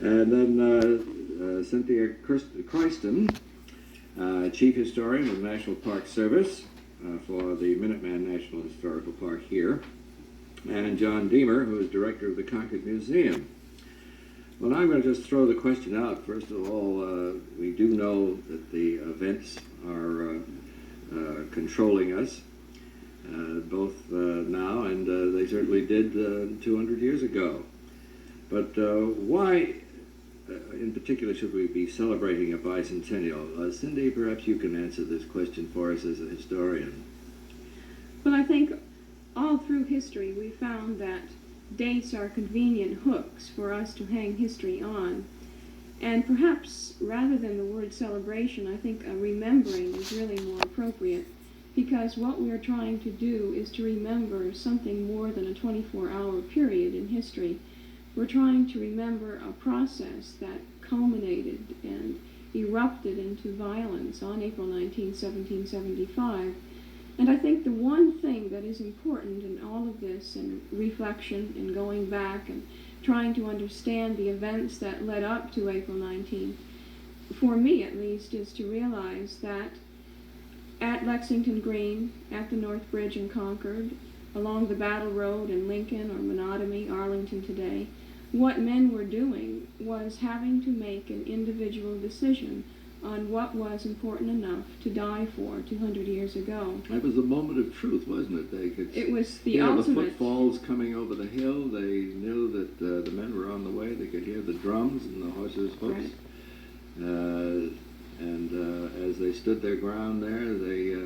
And then Cynthia Christen, Chief Historian of the National Park Service for the Minuteman National Historical Park here, and John Deemer, who is Director of the Concord Museum. Well, now I'm going to just throw the question out. First of all, we do know that the events are controlling us, both now and they certainly did 200 years ago. But why, in particular, should we be celebrating a bicentennial? Cindy, perhaps you can answer this question for us as a historian. Well, I think all through history we found that dates are convenient hooks for us to hang history on. And perhaps rather than the word celebration, I think remembering is really more appropriate, because what we are trying to do is to remember something more than a 24-hour period in history. We're trying to remember a process that culminated and erupted into violence on April 19, 1775. And I think the one thing that is important in all of this, and reflection and going back and trying to understand the events that led up to April 19, for me at least, is to realize that at Lexington Green, at the North Bridge in Concord, along the Battle Road in Lincoln or Menotomy, Arlington today, what men were doing was having to make an individual decision on what was important enough to die for 200 years ago. That was the moment of truth, wasn't it? They could. It was the ultimate. ultimate. The footfalls coming over the hill. They knew that the men were on the way. They could hear the drums and the horses' hoofs. Right. And as they stood their ground there, they